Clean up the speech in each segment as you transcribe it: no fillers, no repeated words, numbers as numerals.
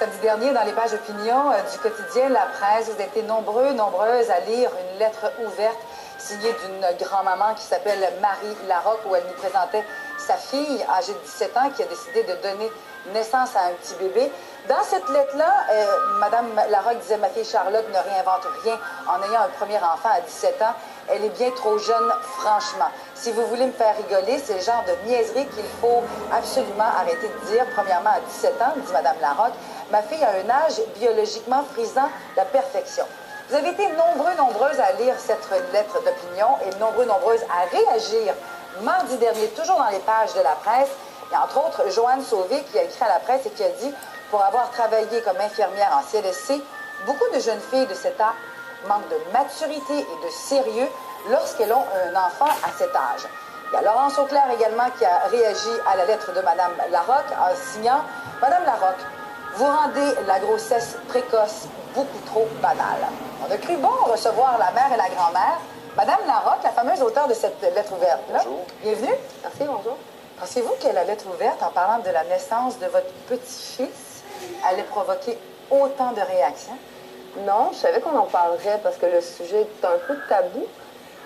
Samedi dernier, dans les pages opinion du quotidien La Presse, vous avez été nombreuses à lire une lettre ouverte signée d'une grand-maman qui s'appelle Marie Larocque, où elle nous présentait sa fille, âgée de 17 ans, qui a décidé de donner naissance à un petit bébé. Dans cette lettre-là, Mme Larocque disait « Ma fille Charlotte ne réinvente rien en ayant un premier enfant à 17 ans. Elle est bien trop jeune, franchement. Si vous voulez me faire rigoler, c'est le genre de niaiserie qu'il faut absolument arrêter de dire. Premièrement, à 17 ans, dit Mme Larocque, ma fille a un âge biologiquement frisant la perfection. » Vous avez été nombreuses à lire cette lettre d'opinion et nombreuses à réagir mardi dernier, toujours dans les pages de La Presse. Et entre autres, Joanne Sauvé qui a écrit à La Presse et qui a dit « Pour avoir travaillé comme infirmière en CLSC, beaucoup de jeunes filles de cet âge manquent de maturité et de sérieux lorsqu'elles ont un enfant à cet âge. » Il y a Laurence Auclair également qui a réagi à la lettre de Mme Larocque en signant « Mme Larocque, vous rendez la grossesse précoce beaucoup trop banale. » On a cru bon recevoir la mère et la grand-mère. Mme Larocque, la fameuse auteure de cette lettre ouverte-là. Bonjour. Bienvenue. Merci, bonjour. Pensez-vous que la lettre ouverte, en parlant de la naissance de votre petit-fils, allait provoquer autant de réactions? Non, je savais qu'on en parlerait parce que le sujet est un peu tabou.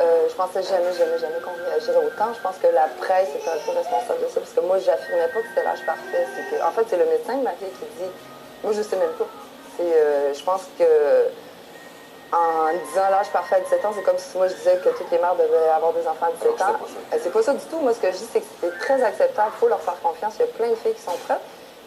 Je pensais jamais qu'on réagirait autant. Je pense que la presse est un peu responsable de ça parce que moi, j'affirmais pas que c'était l'âge parfait. En fait, c'est le médecin de ma fille qui dit « Moi, je sais même pas. » Je pense que en disant l'âge parfait à 17 ans, c'est comme si moi je disais que toutes les mères devaient avoir des enfants à 17 ans. C'est pas ça du tout. Moi, ce que je dis, c'est que c'est très acceptable. Il faut leur faire confiance. Il y a plein de filles qui sont prêtes.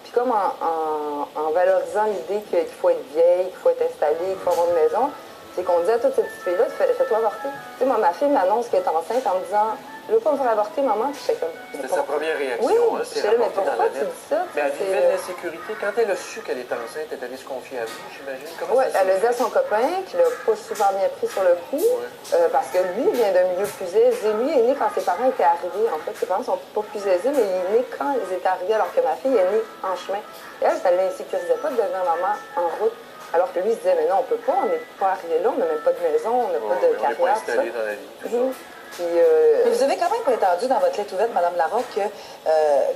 Puis comme en valorisant l'idée qu'il faut être vieille, qu'il faut être installée, qu'il faut avoir une maison, c'est qu'on disait à toutes ces petites filles-là, fais-toi avorter. Tu sais, moi, ma fille m'annonce qu'elle est enceinte en me disant « Je veux pas me faire avorter, maman. » Puis j'étais comme... C'était sa première réaction. Oui, hein, c'est mais rapporté dans pourquoi la tu lettre. dis ça? Mais elle vivait de l'insécurité. Quand elle a su qu'elle était enceinte, elle est allée se confier à vous, j'imagine. Oui, elle a dit à son copain qu'il n'a pas super bien pris sur le coup, parce que lui, il vient d'un milieu plus aisé. Lui est né quand ses parents étaient arrivés. En fait, ses parents sont pas plus aisés, mais il est né quand ils étaient arrivés, alors que ma fille est née en chemin. Et elle, ça ne l'insécurisait pas de devenir maman en route. Alors que lui, il se disait, mais non, on peut pas, on n'est pas arrivé là, on n'a même pas de maison, on n'a pas de carrière. On n'est pas installé dans la vie. Mais vous avez quand même prétendu dans votre lettre ouverte, Mme Larocque, que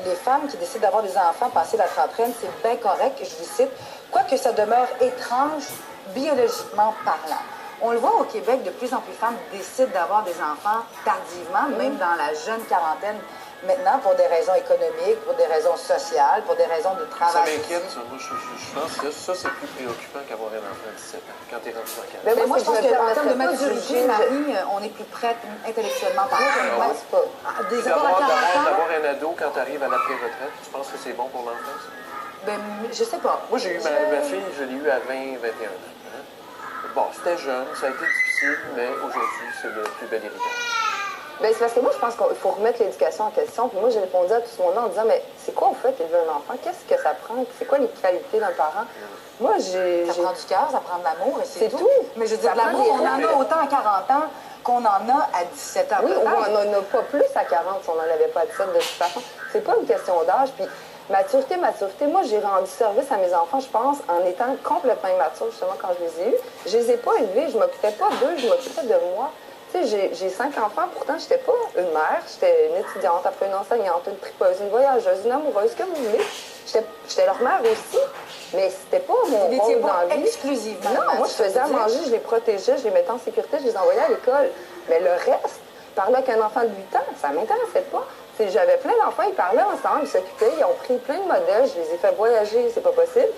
les femmes qui décident d'avoir des enfants passés la trentaine, c'est bien correct, je vous cite, quoique ça demeure étrange biologiquement parlant. On le voit au Québec, de plus en plus de femmes décident d'avoir des enfants tardivement, même dans la jeune quarantaine. Maintenant, pour des raisons économiques, pour des raisons sociales, pour des raisons de travail. Ça m'inquiète, ça. Moi, je pense que ça, c'est plus préoccupant qu'avoir un enfant à 17 ans, quand tu es rendu dans la Mais moi, je pense qu'en termes de maturité, Marie, on est plus prête intellectuellement parlant. Je ne pense pas. Des abords à 40 ans. D'avoir un ado quand tu arrives à la pré-retraite, tu penses que c'est bon pour l'enfant, ça? Ben, je sais pas. Moi, j'ai eu ma fille, je l'ai eue à 20, 21 ans. Hein? Bon, c'était jeune, ça a été difficile, mais aujourd'hui, c'est le plus bel héritage. Bien, c'est parce que moi, je pense qu'il faut remettre l'éducation en question. Puis moi, j'ai répondu à tout ce monde-là en disant, mais c'est quoi, au fait, élever un enfant? Qu'est-ce que ça prend? C'est quoi les qualités d'un parent? Moi, Ça prend du cœur, ça prend de l'amour, et c'est tout. Mais je veux dire, l'amour, on en a autant à 40 ans qu'on en a à 17 ans. Oui, on n'en a pas plus à 40 si on n'en avait pas à 17 de toute façon. C'est pas une question d'âge. Puis maturité, moi, j'ai rendu service à mes enfants, je pense, en étant complètement immature, justement, quand je les ai eus. Je les ai pas élevés, je m'occupais pas d'eux, je m'occupais de moi. Tu sais, j'ai 5 enfants, pourtant, j'étais pas une mère, j'étais une étudiante, après une enseignante, une tripeuse, une voyageuse, une amoureuse, ce que vous voulez. J'étais leur mère aussi, mais c'était pas mon rôle dans la vie. Exclusivement. Non, moi, je faisais à manger, je les protégeais, je les mettais en sécurité, je les envoyais à l'école. Mais le reste, parler avec un enfant de 8 ans, ça m'intéressait pas. J'avais plein d'enfants, ils parlaient ensemble, ils s'occupaient, ils ont pris plein de modèles, je les ai fait voyager, c'est pas possible.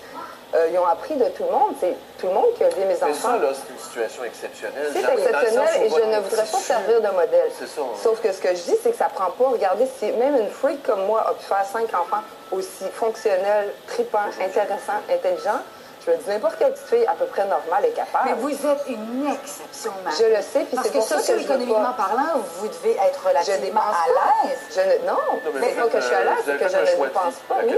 Ils ont appris de tout le monde. C'est tout le monde qui a aidé mes enfants. Mais ça, là, c'est une situation exceptionnelle. C'est exceptionnel et je ne voudrais pas servir de modèle. C'est ça. Sauf que ce que je dis, c'est que ça prend pas. Regardez, si même une freak comme moi a pu faire 5 enfants aussi fonctionnels, tripants, intéressants, intelligents, je me dis, n'importe quelle petite fille à peu près normale est capable. Mais vous êtes une exception, Marie. Je le sais, puis c'est pour ça que socio-économiquement parlant, vous devez être relativement à l'aise. Non, mais c'est pas que je suis à l'aise, c'est que je ne pense pas. Oui.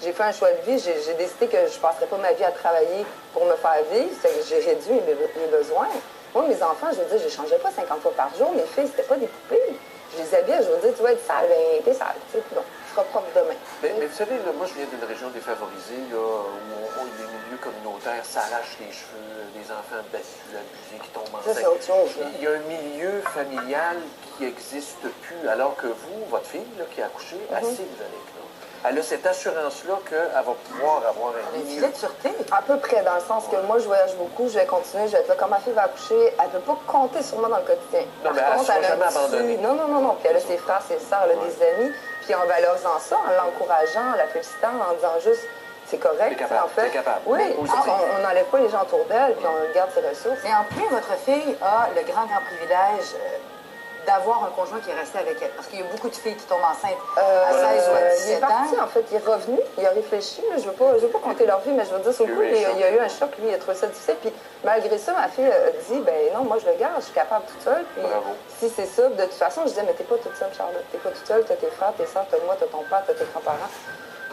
J'ai fait un choix de vie. J'ai décidé que je ne passerais pas ma vie à travailler pour me faire vivre. J'ai réduit mes besoins. Moi, mes enfants, je veux dire, je ne changeais pas 50 fois par jour. Mes filles, c'était pas des poupées. Je les habillais, je veux dire, tu vas être sale, ben, t'es sale. Tu sais, bon, tu seras propre demain. Mais vous savez, là, moi, je viens d'une région défavorisée, là, où les milieux communautaires s'arrachent les cheveux, des enfants battus, abusés, qui tombent enceintes. Ça, c'est autre chose. Il y a un milieu familial qui n'existe plus, alors que vous, votre fille, là, qui a accouché, assez idyllique, là. elle a cette assurance-là qu'elle va pouvoir avoir un Un lit. filet de sûreté. À peu près, dans le sens que moi, je voyage beaucoup, je vais continuer, je vais être là. Quand ma fille va accoucher, elle ne peut pas compter sur moi dans le quotidien. Non, mais elle ne sera jamais abandonnée. Non, non, non, non. Puis elle a ses frères, ses sœurs, elle a des amis. Puis en valorisant ça, en l'encourageant, en la félicitant, en disant juste, c'est correct, T'es capable, en fait. t'es capable. Oui, Aussi. on n'enlève pas les gens autour d'elle, puis on garde ses ressources. Mais en plus, votre fille a le grand privilège d'avoir un conjoint qui est resté avec elle. Parce qu'il y a beaucoup de filles qui tombent enceintes à 16 ou à 17 il est parti, en fait, il est revenu, il a réfléchi. Là, je veux pas compter leur vie, mais je veux dire, sur le coup, il y a eu un choc, lui, il a trouvé ça difficile. Puis malgré ça, ma fille a dit, ben non, moi je le garde, je suis capable toute seule. Puis si c'est ça, de toute façon, je disais, mais t'es pas toute seule, Charlotte, t'es pas toute seule, t'as tes frères, tes soeurs, t'as moi, t'as ton père, t'as tes grands-parents.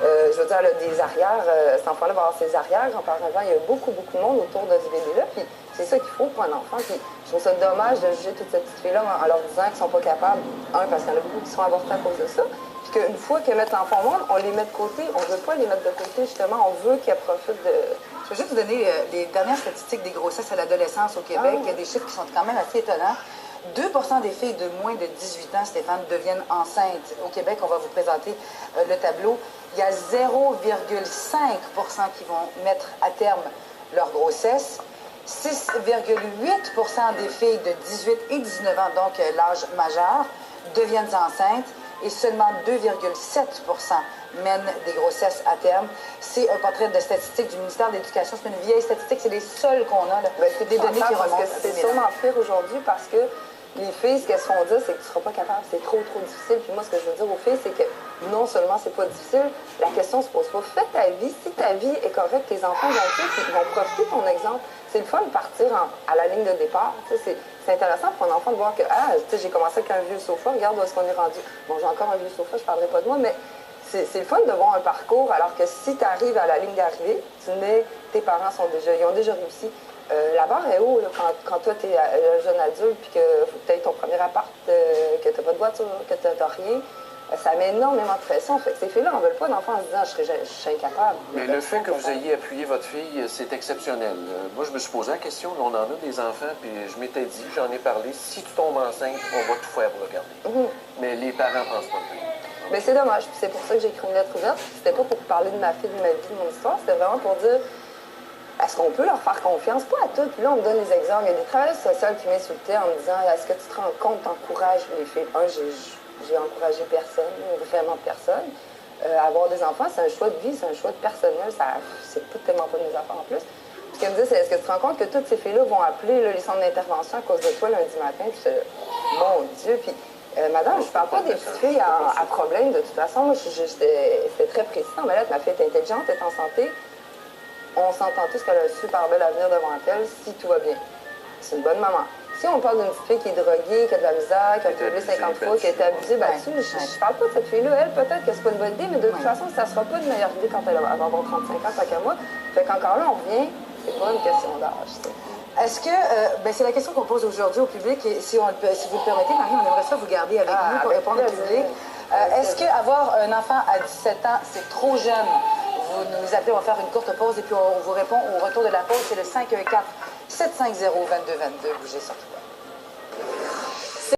Je veux dire, elle a des arrières, cet enfant-là va avoir ses arrières, grands-parents avant, il y a beaucoup, beaucoup de monde autour de ce bébé-là. Puis c'est ça qu'il faut pour un enfant. Puis je trouve ça dommage de juger toutes ces petites filles-là en leur disant qu'ils sont pas capables. Un, parce qu'il y en a beaucoup qui sont avortés à cause de ça. Puis qu'une fois qu'elles mettent l'enfant au monde, on les met de côté. On veut pas les mettre de côté, justement. On veut qu'elles profitent de... Je vais juste vous donner les dernières statistiques des grossesses à l'adolescence au Québec. Il y a des chiffres qui sont quand même assez étonnants. 2 des filles de moins de 18 ans, Stéphane, deviennent enceintes. Au Québec, on va vous présenter le tableau. Il y a 0,5 qui vont mettre à terme leur grossesse. 6,8 des filles de 18 et 19 ans, donc l'âge majeur, deviennent enceintes. Et seulement 2,7 mènent des grossesses à terme. C'est un portrait de statistique du ministère de l'Éducation. C'est une vieille statistique, c'est les seules qu'on a. Là. C'est des données qui remontent. C'est sûrement pire aujourd'hui parce que les filles, ce qu'elles se font dire, c'est que tu ne seras pas capable, c'est trop difficile. Puis moi, ce que je veux dire aux filles, c'est que non seulement c'est pas difficile, la question se pose pas. Fais ta vie. Si ta vie est correcte, tes enfants vont suivre, ils vont profiter de ton exemple. C'est le fun de partir à la ligne de départ. C'est intéressant pour un enfant de voir que, j'ai commencé avec un vieux sofa, regarde où est-ce qu'on est rendu. Bon, j'ai encore un vieux sofa, je ne parlerai pas de moi, mais c'est le fun de voir un parcours, alors que si tu arrives à la ligne d'arrivée, tes parents ils ont déjà réussi. La barre est haut là, quand toi, tu es un jeune adulte, puis que tu aies ton premier appart, que tu n'as pas de voiture, que tu n'as rien. Ça met énormément de pression. Fait que ces filles-là n'en veulent pas d'enfants en se disant je suis incapable. Mais le fait que vous ayez appuyé votre fille, c'est exceptionnel. Moi, je me suis posé la question, on en a des enfants, puis je m'étais dit, j'en ai parlé, si tu tombes enceinte, on va tout faire pour le garder. Mais les parents pensent pas le faire. Mais c'est dommage. C'est pour ça que j'ai écrit une lettre ouverte. C'était pas pour parler de ma fille, de ma vie, de mon histoire. C'était vraiment pour dire est-ce qu'on peut leur faire confiance? Pas à toutes. Puis là, on me donne des exemples. Il y a des travailleurs sociaux qui m'insultaient en me disant est-ce que tu te rends compte, t'encourages les filles? J'ai encouragé personne, vraiment personne. Avoir des enfants, c'est un choix de vie, c'est un choix de personnel. C'est tellement pas de mes affaires en plus. Ce qu'elle me dit, c'est est-ce que tu te rends compte que toutes ces filles-là vont appeler les centres d'intervention à cause de toi lundi matin? Puis mon Dieu! Puis, madame, je ne parle pas des petites filles à problème. De toute façon, moi, c'était très précis. Mais là, ma fille est intelligente, est en santé. On s'entend tous qu'elle a un super bel avenir devant elle si tout va bien. C'est une bonne maman. Si on parle d'une petite fille qui est droguée, qui a de la misère, qui a brûlé 50 fois, qui a été abusée, battue, je parle pas de cette fille-là. Elle, peut-être que c'est pas une bonne idée, mais de toute façon, ça sera pas une meilleure idée quand elle va avoir 35 ans, tant qu'à moi. Fait qu'encore là, on revient, c'est pas une question d'âge. Est-ce que, c'est la question qu'on pose aujourd'hui au public, et si vous le permettez, Marie, on aimerait ça vous garder avec nous pour répondre au public. Est-ce qu'avoir un enfant à 17 ans, c'est trop jeune? Vous nous appelez, on va faire une courte pause et puis on vous répond au retour de la pause. C'est le 514-750-2222. Bougez surtout.